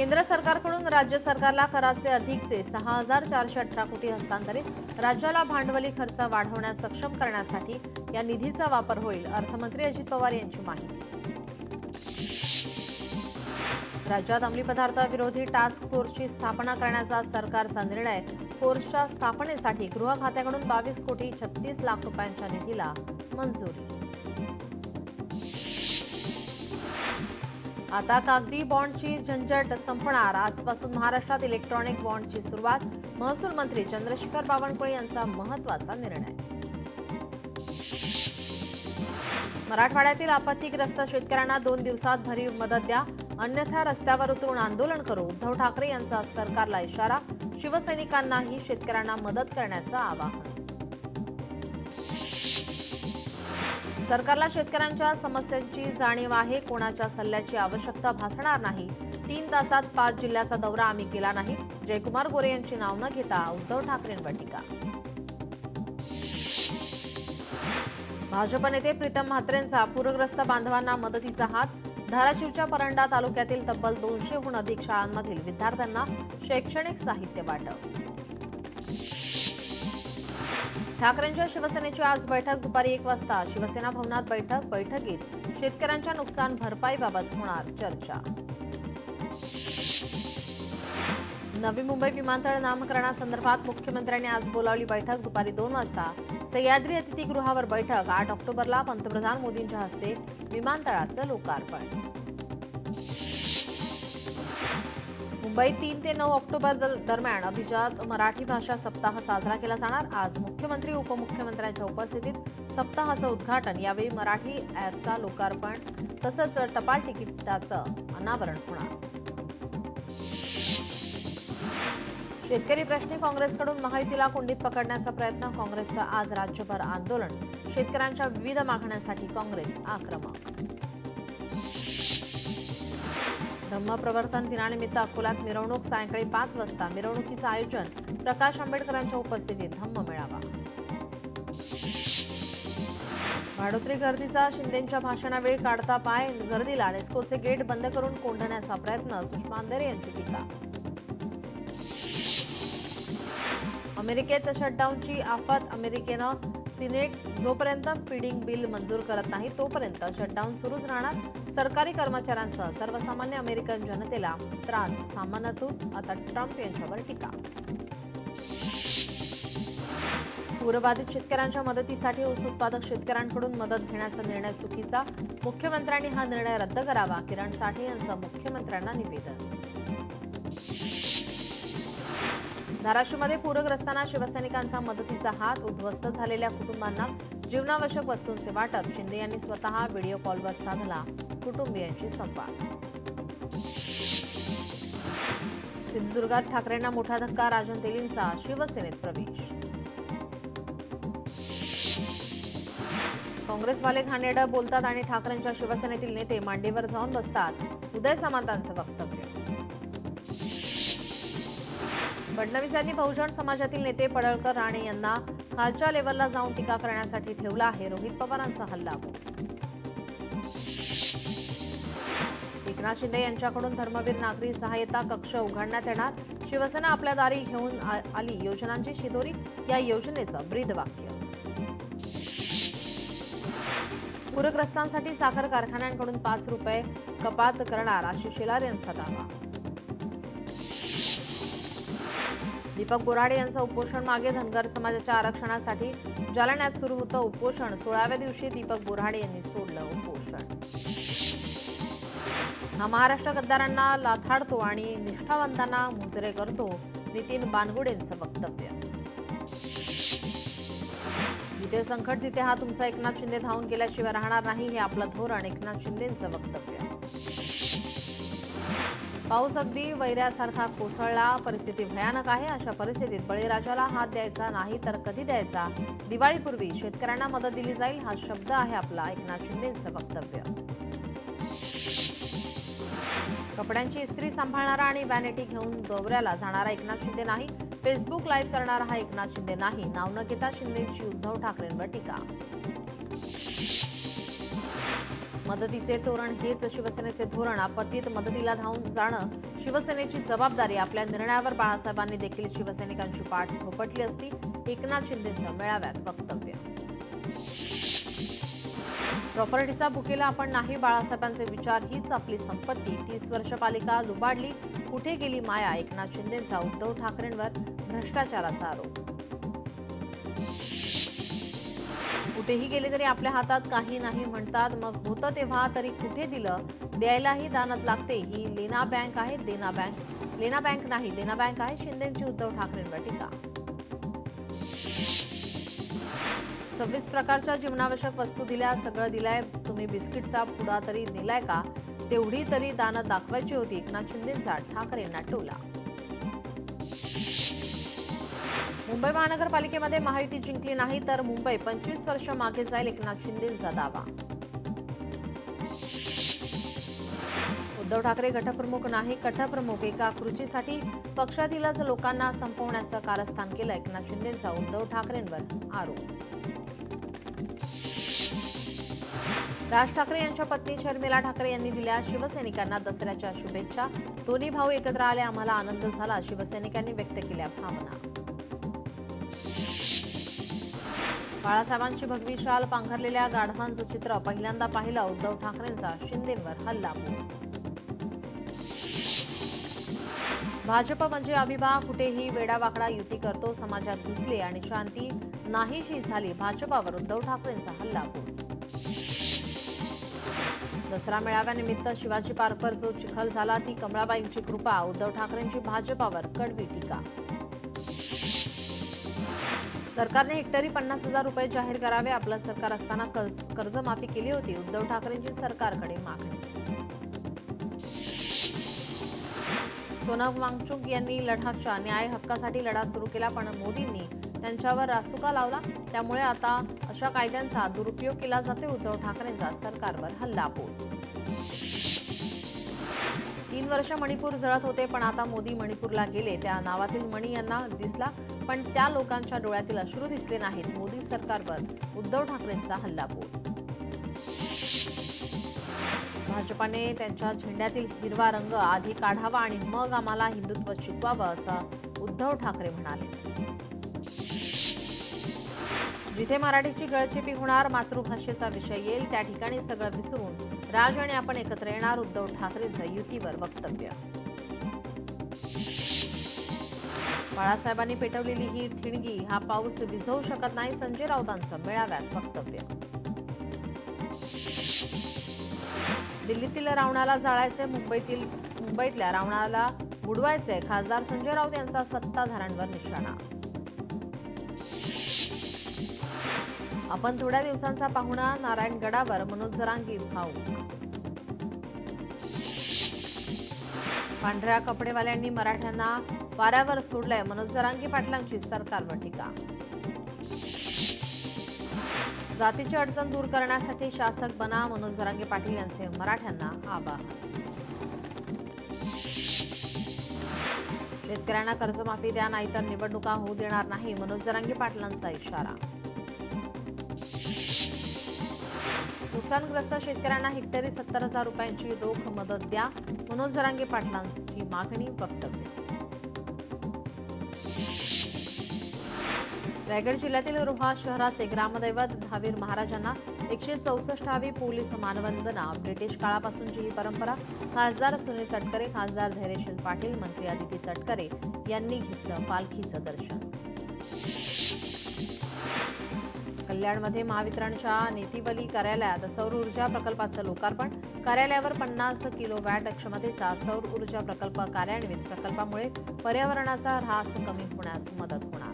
केंद्र सरकारकडून राज्य सरकारला कराचे अधिकचे 6,418 कोटी हस्तांतरित। राज्याला भांडवली खर्च वाढवण्यास सक्षम करण्यासाठी या निधीचा वापर होईल, अर्थमंत्री अजित पवार यांची माहिती। राज्यात अंमली पदार्थ विरोधी टास्क फोर्सची स्थापना करण्याचा सरकारचा निर्णय। फोर्सच्या स्थापनेसाठी गृह खात्याकडून 22 कोटी 36 लाख रुपयांच्या निधीला मंजुरी। आता कागदी बॉन्डची झंझट संपणार। आजपासून महाराष्ट्रात इलेक्ट्रॉनिक बॉन्डची सुरुवात। महसूल मंत्री चंद्रशेखर बावनकुळे यांचा महत्त्वाचा निर्णय। मराठवाड्यातील आपत्तीग्रस्त शेतकऱ्यांना 2 दिवसात भरीव मदत द्या, अन्यथा रस्त्यावर उतरून आंदोलन करू। उद्धव ठाकरे यांचा सरकारला इशारा। शिवसैनिकांनाही शेतकऱ्यांना मदत करण्याचं आवाहन। सरकारला शेतकऱ्यांच्या समस्यांची जाणीव आहे, कोणाच्या सल्ल्याची आवश्यकता भासणार नाही। 3 तासात 5 जिल्ह्याचा दौरा आम्ही केला नाही। जयकुमार गोरे यांची नाव न घेता उद्धव ठाकरेंवर टीका। भाजप नेते प्रीतम म्हात्रेंचा पूरग्रस्त बांधवांना मदतीचा हात। धाराशिवच्या परंडा तालुक्यातील तब्बल 200हून अधिक शाळांमधील विद्यार्थ्यांना शैक्षणिक साहित्य वाटप। ठाकरेंच्या शिवसेनेची आज बैठक। दुपारी 1 वाजता शिवसेना भवनात बैठकीत शेतकऱ्यांच्या नुकसान भरपाईबाबत होणार चर्चा। नवी मुंबई विमानतळ नामकरणासंदर्भात मुख्यमंत्र्यांनी आज बोलावली बैठक। दुपारी 2 वाजता सह्याद्री अतिथीगृहावर बैठक। 8 ऑक्टोबरला पंतप्रधान मोदींच्या हस्ते विमानतळाचं लोकार्पण। मुंबईत 3 ते 9 ऑक्टोबर दरम्यान अभिजात मराठी भाषा सप्ताह साजरा केला जाणार। आज मुख्यमंत्री उपमुख्यमंत्र्यांच्या उपस्थितीत सप्ताहाचं उद्घाटन। यावेळी मराठी ॲपचा लोकार्पण तसंच टपाल तिकिटाचं अनावरण होणार। शेतकरी प्रश्नी काँग्रेसकडून महायुतीला कोंडीत पकडण्याचा प्रयत्न। काँग्रेसचं आज राज्यभर आंदोलन। शेतकऱ्यांच्या विविध मागण्यांसाठी काँग्रेस आक्रमक। धम्मप्रवर्तन दिनानिमित्त अकोल्यात मिरवणूक। सायंकाळी 5 वाजता मिरवणुकीचं आयोजन। प्रकाश आंबेडकरांच्या उपस्थितीत धम्म मेळावा। भाडोत्री गर्दीचा शिंदेंच्या भाषणावेळी काढता पाय। गर्दीला नेस्कोचे गेट बंद करून कोंडण्याचा प्रयत्न। सुषमा अंधारे यांची टीका। अमेरिकेत शटडाऊनची आफत। अमेरिकेनं सिनेट जोपर्यंत फीडिंग बिल मंजूर करत नाही तोपर्यंत शटडाऊन सुरूच राहणार। सरकारी कर्मचाऱ्यांसह सर्वसामान्य अमेरिकन जनतेला त्रास सामान्यातून आता ट्रम्प यांच्यावर टीका। पूरबाधित शेतकऱ्यांच्या मदतीसाठी ऊस उत्पादक शेतकऱ्यांकडून मदत घेण्याचा निर्णय चुकीचा। मुख्यमंत्र्यांनी हा निर्णय रद्द करावा। किरण साठे यांचं मुख्यमंत्र्यांना निवेदन। धाराशिवमध्ये पूरग्रस्तांना शिवसैनिकांचा मदतीचा हात। उद्ध्वस्त झालेल्या कुटुंबांना जीवनावश्यक वस्तूंचे वाटप। शिंदे यांनी स्वतः व्हिडिओ कॉलवर साधला कुटुंबियांशी संवाद। सिंधुदुर्गात ठाकरेंना मोठा धक्का। राजन तेलींचा शिवसेनेत प्रवेश। काँग्रेसवाले घाणेरडं बोलतात आणि ठाकरेंच्या शिवसेनेतील नेते मांडीवर जाऊन बसतात। उदय सामंतांचं वक्तव्य। फडणवीस यांनी बहुजन समाजातील नेते पडळकर राणे यांना खालच्या लेव्हलला जाऊन टीका करण्यासाठी ठेवला आहे। रोहित पवारांचा हल्लाबोल। एकनाथ शिंदे यांच्याकडून धर्मवीर नागरी सहाय्यता कक्ष उघडण्यात येणार। शिवसेना आपल्या दारी घेऊन आली योजनांची शिदोरी। या योजनेचं ब्रीदवाक्य। पूरग्रस्तांसाठी साखर कारखान्यांकडून 5 रुपये कपात करणार आशिष शेलार यांचा दावा। दीपक बोराडे यांचं उपोषण मागे। धनगर समाजाच्या आरक्षणासाठी जालन्यात सुरू होतं उपोषण। 16व्या दिवशी दीपक बोराडे यांनी सोडलं उपोषण। हा महाराष्ट्र गद्दारांना लाथाडतो आणि निष्ठावंतांना मुजरे करतो। नितीन बानगुडेंचं वक्तव्य। जिथे संकट तिथे हा तुमचा एकनाथ शिंदे धावून गेल्याशिवाय राहणार नाही, हे आपलं धोरण। एकनाथ शिंदेंचं वक्तव्य। पाऊस अगदी वैऱ्यासारखा कोसळला। परिस्थिती भयानक आहे। अशा परिस्थितीत बळीराजाला हात द्यायचा नाही तर कधी द्यायचा? दिवाळीपूर्वी शेतकऱ्यांना मदत दिली जाईल, हा शब्द आहे आपला। एकनाथ शिंदेंचं वक्तव्य। कपड्यांची इस्त्री सांभाळणारा आणि वॅनिटी घेऊन दौऱ्याला जाणारा एकनाथ शिंदे नाही। फेसबुक लाईव्ह करणारा हा एकनाथ शिंदे नाही। नाव न घेता शिंदेंची उद्धव ठाकरेंवर टीका। मदतीचे तोरण हेच शिवसेनेचे धोरण. आपत्तीत मदतीला धावून जाणं शिवसेनेची जबाबदारी आपल्या निर्णयावर बाळासाहेबांनी देखील शिवसैनिकांची पाठ थोपटली असती. एकनाथ शिंदेंचं मेळाव्यात वक्तव्य. प्रॉपर्टीचा भुकेला आपण नाही, बाळासाहेबांचे विचार हीच आपली संपत्ती. 30 वर्ष पालिका लुबाडली, कुठे गेली माया. एकनाथ शिंदेंचा उद्धव ठाकरेंवर भ्रष्टाचाराचा आरोप. कुठेही गेले तरी आपल्या हातात काही नाही म्हणतात, मग होतं तेव्हा तरी कुठे दिलं. द्यायलाही दानत लागते. ही लेना बँक आहे, लेना बँक नाही देना बँक आहे. शिंदेंची उद्धव ठाकरेंवर टीका. 26 प्रकारच्या जीवनावश्यक वस्तू दिल्या, सगळं दिलंय. तुम्ही बिस्किटचा पुडा तरी दिलाय का? तेवढी तरी दानत दाखवायची होती. एकनाथ शिंदेंचा ठाकरेंना टोला. मुंबई महानगरपालिकेमध्ये महायुती जिंकली नाही तर मुंबई 25 वर्ष मागे जाईल. एकनाथ शिंदेंचा दावा. उद्धव ठाकरे गटप्रमुख नाही, कटप्रमुख. एका खुर्चीसाठी पक्षातीलच लोकांना संपवण्याचं कारस्थान केलं. एकनाथ शिंदेंचा उद्धव ठाकरेंवर आरोप. राज ठाकरे यांच्या पत्नी शर्मिला ठाकरे यांनी दिल्या शिवसैनिकांना दसऱ्याच्या शुभेच्छा. दोन्ही भाऊ एकत्र आले, आम्हाला आनंद झाला. शिवसैनिकांनी व्यक्त केल्या भावना. बाळासाहेबांची भगवी शाल पांघरलेल्या गाढवांचं चित्र पहिल्यांदा पाहिलं. उद्धव ठाकरेंचा शिंदेंवर हल्लाबोल. भाजप म्हणजे अभिभा, कुठेही वेडावाकडा युती करतो. समाजात घुसले आणि शांती नाहीशी झाली. भाजपावर उद्धव ठाकरेंचा हल्लाबोल. दसरा मेळाव्यानिमित्त शिवाजी पार्कवर जो चिखल झाला ती कमळाबाईंची कृपा. उद्धव ठाकरेंची भाजपावर कडवी टीका. सरकारने हेक्टरी 50,000 रुपये जाहीर करावे. आपलं सरकार असताना कर्जमाफी केली होती. उद्धव ठाकरेंची सरकारकडे मागणी. सोनम वांगचुक यांनी लडाखच्या न्याय हक्कासाठी लढा सुरू केला, पण मोदींनी त्यांच्यावर रासुका लावला. त्यामुळे आता अशा कायद्यांचा दुरुपयोग केला जातो. उद्धव ठाकरेंचा सरकारवर हल्लाबोल. 3 वर्ष मणिपूर जळत होते, पण आता मोदी मणिपूरला गेले. त्या नावातील मणी यांना दिसला, पण त्या लोकांच्या डोळ्यातील अश्रू दिसले नाहीत. मोदी सरकारवर उद्धव ठाकरेंचा हल्लाबोल. भाजपाने त्यांच्या झेंड्यातील हिरवा रंग आधी काढावा आणि मग आम्हाला हिंदुत्व शिकवावं, असं उद्धव ठाकरे म्हणाले. जिथे मराठीची गळचेपी होणार, मातृभाषेचा विषय येईल, त्या ठिकाणी सगळं विसरून राज आणि आपण एकत्र येणार. उद्धव ठाकरेंचं युतीवर वक्तव्य. बाळासाहेबांनी पेटवलेली ही ठिणगी हा पाऊस विझवू शकत नाही. संजय राऊतांचं मेळाव्यात वक्तव्य. दिल्लीतील रावणाला जाळायचे, मुंबईतल्या रावणाला बुडवायचे. खासदार संजय राऊत यांचा सत्ताधाऱ्यांवर निशाणा. आपण थोड्या दिवसांचा पाहुणा, नारायणगडावर मनोज जरांगे भाऊक. पांढऱ्या कपडेवाल्यांनी मराठ्यांना वाऱ्यावर सोडलंय. मनोज जरांगे पाटलांची सरकारवर टीका. जातीची अडचण दूर करण्यासाठी शासक बना, मनोज जरांगे पाटील यांचे मराठ्यांना आवाहन. शेतकऱ्यांना कर्जमाफी द्या, नाहीतर निवडणुका होऊ देणार नाही. मनोज जरांगे पाटलांचा इशारा. नुकसानग्रस्त शेतकऱ्यांना हेक्टरी 70,000 रुपयांची रोख मदत द्या. मनोज जरांगे पाटलांची मागणी वक्तव्य. रायगड जिल्ह्यातील रोहा शहराचे ग्रामदैवत दहावीर महाराजांना 164वी पोलीस मानवंदना. ब्रिटिश काळापासूनची ही परंपरा. खासदार सुनील तटकरे, खासदार धैर्यशील पाटील, मंत्री आदिती तटकरे यांनी घेतलं पालखीचं दर्शन. कल्याणमध्ये महावितरणच्या नेतिवली कार्यालयात सौर ऊर्जा प्रकल्पाचं लोकार्पण. कार्यालयावर 50 किलोवॅट क्षमतेचा सौर ऊर्जा प्रकल्प कार्यान्वित. प्रकल्पामुळे पर्यावरणाचा ऱ्हास कमी होण्यास मदत होणार.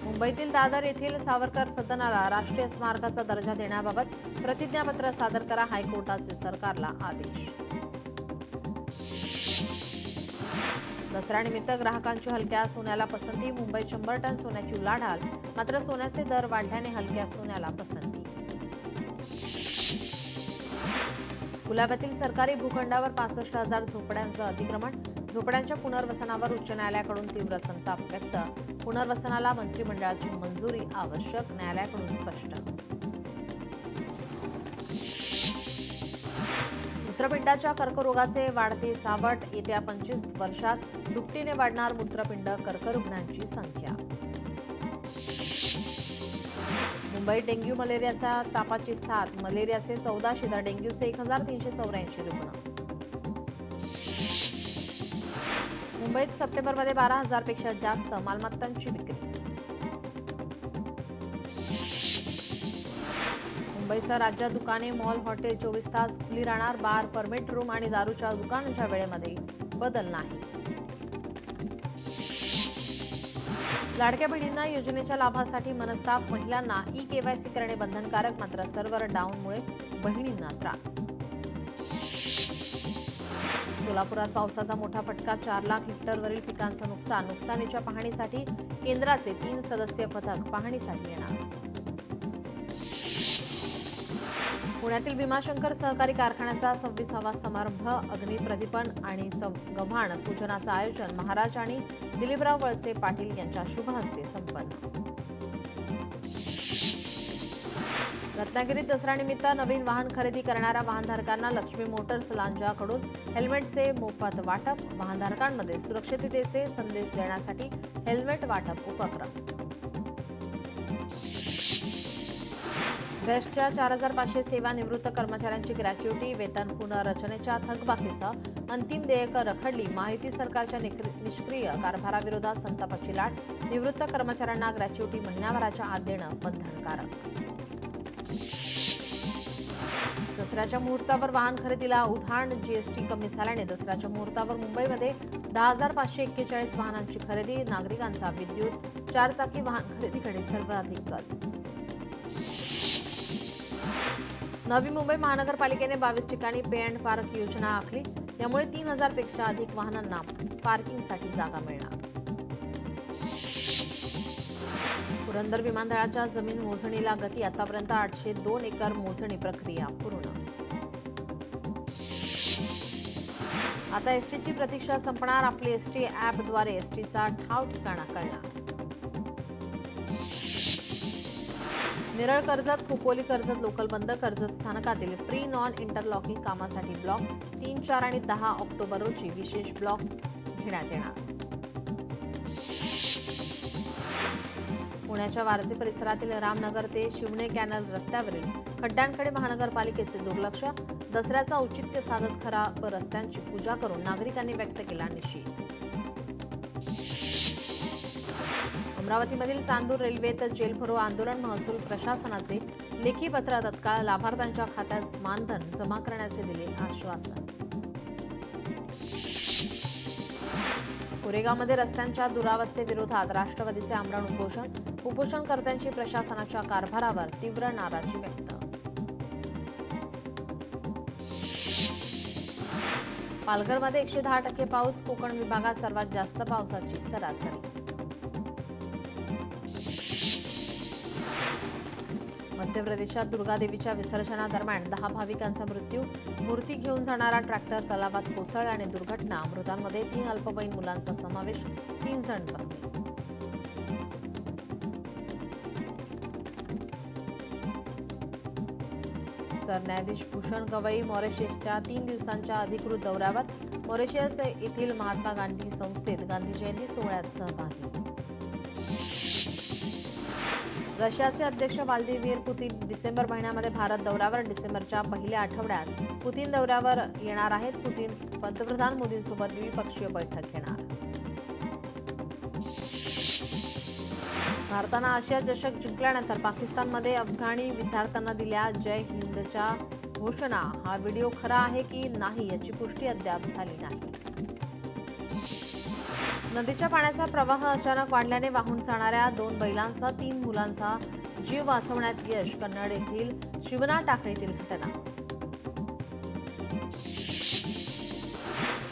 मुंबईतील दादर येथील सावरकर सदनाला राष्ट्रीय स्मारकाचा दर्जा देण्याबाबत प्रतिज्ञापत्र सादर करा. हायकोर्टाचे सरकारला आदेश. दसऱ्यानिमित्त ग्राहकांची हलक्या सोन्याला पसंती. मुंबईत 100 टन सोन्याची उलाढाल. मात्र सोन्याचे दर वाढल्याने हलक्या सोन्याला पसंती. कुलाब्यातील सरकारी भूखंडावर 65,000 झोपड्यांचं अतिक्रमण. झोपड्यांच्या पुनर्वसनावर उच्च न्यायालयाकडून तीव्र संताप व्यक्त. पुनर्वसनाला मंत्रिमंडळाची मंजुरी आवश्यक, न्यायालयाकडून स्पष्ट. मूत्रपिंडाच्या कर्करोगाचे वाढते सावट. येत्या 25 वर्षात दुपटीने वाढणार मूत्रपिंड कर्करुग्णांची संख्या. मुंबईत डेंग्यू मलेरियाच्या तापाची साथ. मलेरियाचे 1400 तर डेंग्यूचे 1384 रुग्ण. मुंबईत सप्टेंबरमध्ये 12,000 पेक्षा जास्त मालमत्तांची विक्री. मुंबईसह राज्यात दुकाने, मॉल, हॉटेल 24 तास खुली राहणार. बार, परमिट रूम आणि दारूच्या दुकानांच्या वेळेमध्ये बदल नाही. लाडक्या बहिणींना योजनेच्या लाभासाठी मनस्ताप. महिलांना ई-केवायसी करणे बंधनकारक, मात्र सर्व्हर डाऊनमुळे बहिणींना त्रास. सोलापुरात पावसाचा मोठा फटका. 4 लाख हेक्टरवरील पिकांचं नुकसान. नुकसानीच्या पाहणीसाठी केंद्राचे 3 सदस्यीय पथक पाहणीसाठी येणार. पुण्यातील भीमाशंकर सहकारी कारखान्याचा 26वा समारंभ. अग्निप्रदीपन आणि गव्हाण पूजनाचं आयोजन महाराज आणि दिलीपराव वळसे पाटील यांच्या शुभ हस्ते संपन्न. रत्नागिरीत दसऱ्यानिमित्त नवीन वाहन खरेदी करणाऱ्या वाहनधारकांना लक्ष्मी मोटर्स लांजाकडून हेल्मेटचे मोफत वाटप. वाहनधारकांमध्ये सुरक्षिततेचे संदेश देण्यासाठी हेल्मेट वाटप उपक्रम. बेस्टच्या 4,500 सेवानिवृत्त कर्मचाऱ्यांची ग्रॅच्युटी. वेतन पुनर्रचनेच्या थकबाकीसह अंतिम देयकं रखडली. महायुती सरकारच्या निष्क्रिय कारभाराविरोधात संतापाची लाट. निवृत्त कर्मचाऱ्यांना ग्रॅच्युटी महिनाभराच्या आत देणं बंधनकारक. दसऱ्याच्या मुहूर्तावर वाहन खरेदीला उधाण. जीएसटी कमी झाल्याने दसऱ्याच्या मुहूर्तावर मुंबईमध्ये 10,541 वाहनांची खरेदी. नागरिकांचा विद्युत 4 चाकी वाहन खरेदीकडे सर्वाधिक कल. नवी मुंबई महानगरपालिकेने 22 ठिकाणी पे अँड पार्क योजना आखली. यामुळे 3,000 पेक्षा अधिक वाहनांना पार्किंगसाठी जागा मिळणार. पुरंदर विमानतळाच्या जमीन मोजणीला गती. आतापर्यंत 802 एकर मोजणी प्रक्रिया पूर्ण. आता एसटीची प्रतीक्षा संपणार. आपली एसटी ॲपद्वारे एसटीचा ठाव ठिकाणा कळणार. नेरळ कर्जत, खोपोली कर्जत लोकल बंद. कर्जत स्थानकातील प्री नॉन इंटरलॉकिंग कामासाठी ब्लॉक 3, 4 आणि 10 ऑक्टोबर रोजी विशेष ब्लॉक घेण्यात येणार. पुण्याच्या वारजे परिसरातील रामनगर ते शिवणे कॅनल रस्त्यावरील खड्ड्यांकडे महानगरपालिकेचे दुर्लक्ष. दसऱ्याचा औचित्य साधत खराब रस्त्यांची पूजा करून नागरिकांनी व्यक्त केला निषेध. अमरावतीमधील चांदूर रेल्वेत जेलभरो आंदोलन. महसूल प्रशासनाचे लेखी पत्र तत्काळ लाभार्थ्यांच्या खात्यात मानधन जमा करण्याचे दिले आश्वासन. कोरेगावमध्ये रस्त्यांच्या दुरावस्थेविरोधात राष्ट्रवादीचे आमरण उपोषण. उपोषणकर्त्यांची प्रशासनाच्या कारभारावर तीव्र नाराजी व्यक्त. पालघरमध्ये 110% पाऊस. कोकण विभागात सर्वात जास्त पावसाची सरासरी. मध्य प्रदेशात दुर्गादेवीच्या विसर्जनादरम्यान 10 भाविकांचा मृत्यू. मूर्ती घेऊन जाणारा ट्रॅक्टर तलावात कोसळल्याने दुर्घटना. मृतांमध्ये 3 अल्पवयीन मुलांचा समावेश. 3 जण जखमी. सरन्यायाधीश भूषण गवई मॉरिशसच्या 3 दिवसांच्या अधिकृत दौऱ्यावर. मॉरिशस येथील महात्मा गांधी संस्थेत गांधी जयंती सोहळ्यात सहभागी. रशियाचे अध्यक्ष व्लादिमीर पुतीन डिसेंबर महिन्यामध्ये भारत दौऱ्यावर. डिसेंबरच्या पहिल्या आठवड्यात पुतीन दौऱ्यावर येणार आहेत. पुतीन पंतप्रधान मोदींसोबत द्विपक्षीय बैठक घेणार. भारतानं आशिया चषक जिंकल्यानंतर पाकिस्तानमध्ये अफगाणी विद्यार्थ्यांना दिल्या जय हिंदच्या घोषणा. हा व्हिडिओ खरा आहे की नाही याची पुष्टी अद्याप झाली नाही. नदीच्या पाण्याचा प्रवाह अचानक वाढल्याने वाहून जाणाऱ्या 2 बैलांसह 3 मुलांचा जीव वाचवण्यात यश. कन्नड येथील शिवना टाकळीतील घटना.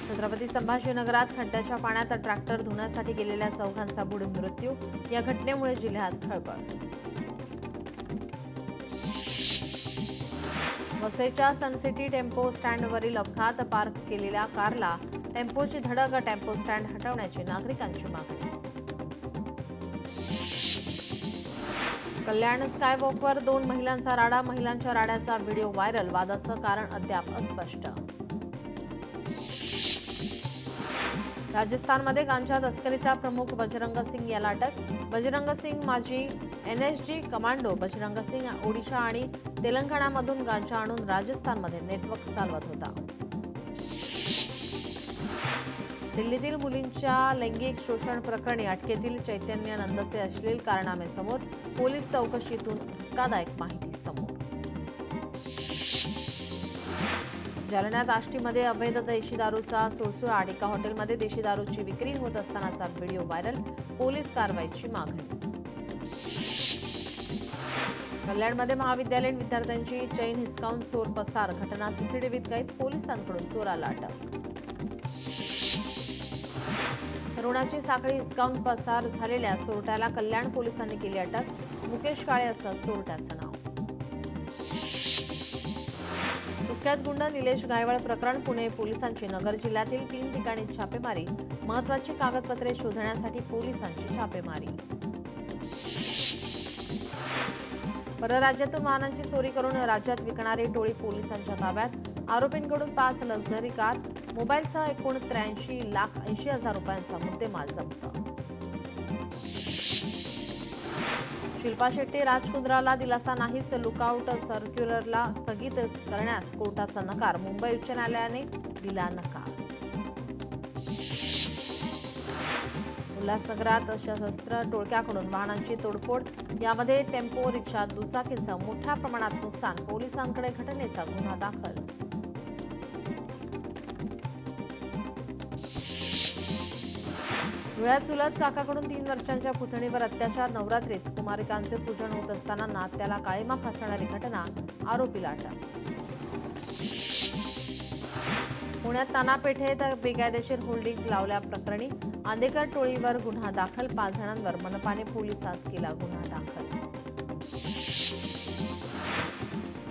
छत्रपती संभाजीनगरात खड्ड्याच्या पाण्यात ट्रॅक्टर धुण्यासाठी गेलेल्या 4घांचा बुडून मृत्यू. या घटनेमुळे जिल्ह्यात खळबळ. वसईच्या सनसिटी टेम्पो स्टँडवरील अपघात. पार्क केलेल्या कारला टेम्पोची धडक. टेम्पो स्टँड हटवण्याची नागरिकांची मागणी. कल्याण स्कायवॉकवर 2 महिलांचा राडा. महिलांच्या राड्याचा व्हिडिओ व्हायरल. वादाचं कारण अद्याप अस्पष्ट. राजस्थानमध्ये गांजा तस्करीचा प्रमुख बजरंग सिंग याला अटक. बजरंग सिंग माजी NSG कमांडो. बजरंग सिंग ओडिशा आणि तेलंगणामधून गांजा आणून राजस्थानमध्ये नेटवर्क चालवत होता. दिल्लीतील मुलींच्या लैंगिक शोषण प्रकरणी अटकेतील चैतन्य नंदचे अश्लील कारनामे समोर. पोलीस चौकशीतून धक्कादायक माहिती समोर. जालन्यात आष्टीमध्ये अवैध देशी दारूचा सुळसुळाट. एका हॉटेलमध्ये देशी दारूची विक्री होत असतानाचा व्हिडिओ व्हायरल. पोलीस कारवाईची मागणी. कल्याणमध्ये महाविद्यालयीन विद्यार्थ्यांची चैन हिसकावून चोर पसार. घटना सीसीटीव्हीत कैद. पोलिसांकडून चोराला अटक. तरुणाची साखळी हिसकावून पसार झालेल्या चोरट्याला कल्याण पोलिसांनी केली अटक. मुकेश काळे असं चोरट्याचं नाव. कुख्यात गुंड निलेश गायवळ प्रकरण. पुणे पोलिसांची नगर जिल्ह्यातील 3 ठिकाणी छापेमारी. महत्त्वाची कागदपत्रे शोधण्यासाठी पोलिसांची छापेमारी. परराज्यातून वाहनांची चोरी करून राज्यात विकणारी टोळी पोलिसांच्या ताब्यात. आरोपींकडून 5 लक्झरी कार, मोबाईलसह एकूण 83,80,000 रुपयांचा मुद्देमाल जप्त. शिल्पा शेट्टी राजकुंद्राला दिलासा नाहीच. लुकआउट सर्क्युलरला स्थगित करण्यास कोर्टाचा नकार. मुंबई उच्च न्यायालयाने दिला नकार. उल्हासनगरात सशस्त्र टोळक्याकडून वाहनांची तोडफोड. यामध्ये टेम्पो, रिक्षा, दुचाकींचं मोठ्या प्रमाणात नुकसान. पोलिसांकडे घटनेचा गुन्हा दाखल. धुळ्यात चुलत काकाकडून 3 वर्षांच्या पुतणीवर अत्याचार. नवरात्रीत कुमारिकांचे पूजन होत असताना नात्याला काळीमा फासणारी घटना. आरोपीला अटक. पुण्यात नाना पेठेत बेकायदेशीर होल्डिंग लावल्याप्रकरणी आंदेकर टोळीवर गुन्हा दाखल. 5 जणांवर मनपाने पोलिसात केला गुन्हा दाखल.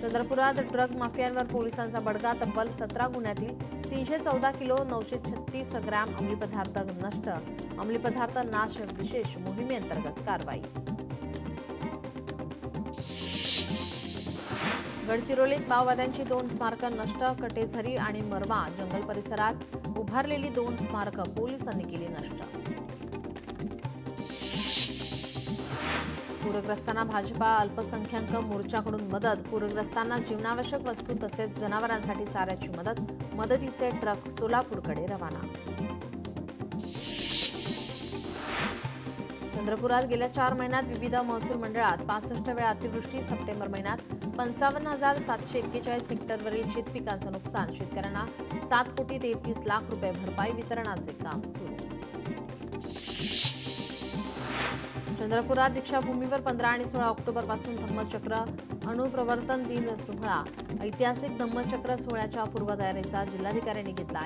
चंद्रपुरात ड्रग माफियांवर पोलिसांचा बडगा. तब्बल 17 गुन्ह्यातील 314 किलो 936 ग्रॅम अंमली पदार्थ नष्ट. अंमली पदार्थ नाश विशेष मोहिमेअंतर्गत कारवाई. गडचिरोलीत माओवाद्यांची 2 स्मारकं नष्ट. कटेझरी आणि मरवा जंगल परिसरात उभारलेली 2 स्मारकं पोलिसांनी केली नष्ट. पूरग्रस्तांना भाजपा अल्पसंख्याक मोर्चाकडून मदत. पूरग्रस्तांना जीवनावश्यक वस्तू तसेच जनावरांसाठी चाऱ्याची मदत. मदतीचे ट्रक सोलापूरकडे रवाना. चंद्रपुरात गेल्या 4 महिन्यात विविध महसूल मंडळात 65 वेळा अतिवृष्टी. सप्टेंबर महिन्यात 55,741 हेक्टरवरील शेतपिकांचं नुकसान. शेतकऱ्यांना 7,33,00,000 रुपये भरपाई वितरणाचे काम सुरू. चंद्रपुरात दीक्षाभूमीवर 15 आणि 16 ऑक्टोबरपासून धम्मचक्र अणुप्रवर्तन दिन सोहळा. ऐतिहासिक धम्मचक्र सोहळ्याच्या पूर्वतयारीचा जिल्हाधिकाऱ्यांनी घेतला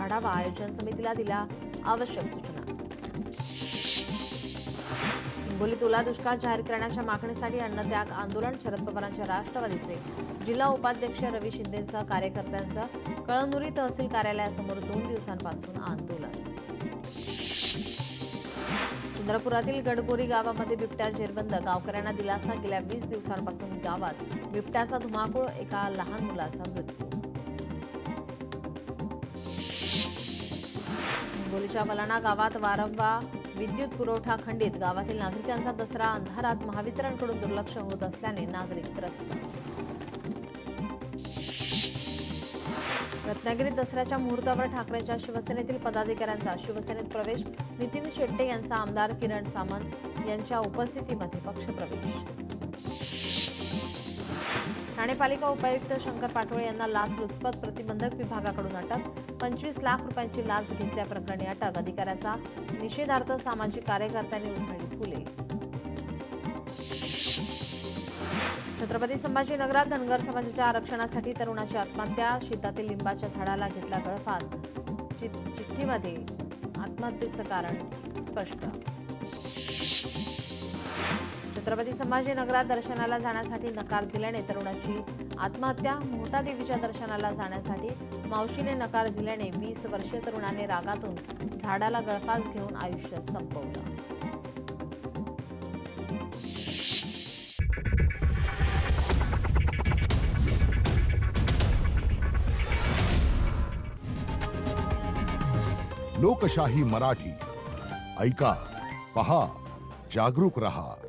आढावा. आयोजन समितीला दिल्या आवश्यक सूचना. हिंगोलीत ओला दुष्काळ जाहीर करण्याच्या मागणीसाठी अन्नत्याग आंदोलन. शरद पवारांच्या राष्ट्रवादीचे जिल्हा उपाध्यक्ष रवी शिंदेंसह कार्यकर्त्यांचं कळमनुरी तहसील कार्यालयासमोर 2 दिवसांपासून आंदोलन. चंद्रपुरातील गडबोरी गावामध्ये बिबट्या जेरबंद. गावकऱ्यांना दिलासा. गेल्या 20 दिवसांपासून गावात बिबट्याचा धुमाकूळ. एका लहान मुलाचा मृत्यू. हिंगोलीच्या वलाणा गावात वारंवार विद्युत पुरवठा खंडित. गावातील नागरिकांचा दसरा अंधारात. महावितरणकडून दुर्लक्ष होत असल्याने नागरिक त्रस्त. रत्नागिरीत दसऱ्याच्या मुहूर्तावर ठाकरेंच्या शिवसेनेतील पदाधिकाऱ्यांचा शिवसेनेत प्रवेश. नितीन शेट्टे यांचा आमदार किरण सामंत यांच्या उपस्थितीमध्ये पक्षप्रवेश. ठाणे पालिका उपायुक्त शंकर पाटोळे यांना लाचलुचपत प्रतिबंधक विभागाकडून अटक. 25 लाख रुपयांची लाच घेतल्याप्रकरणी अटक. अधिकाऱ्याचा निषेधार्थ सामाजिक कार्यकर्त्यांनी उधळली फुले. छत्रपती संभाजीनगरात धनगर समाजाच्या आरक्षणासाठी तरुणाची आत्महत्या. शेतातील लिंबाच्या झाडाला घेतला गळफास. चिठ्ठीमध्ये आत्महत्येचं कारण स्पष्ट. छत्रपती संभाजीनगरात दर्शनाला जाण्यासाठी नकार दिल्याने तरुणाची आत्महत्या. मोहटा देवीच्या दर्शनाला जाण्यासाठी मावशीने नकार दिल्याने 20 वर्षीय तरुणाने रागातून झाडाला गळफास घेऊन आयुष्य संपवलं. लोकशाही मराठी ऐका, पहा, जागरूक रहा.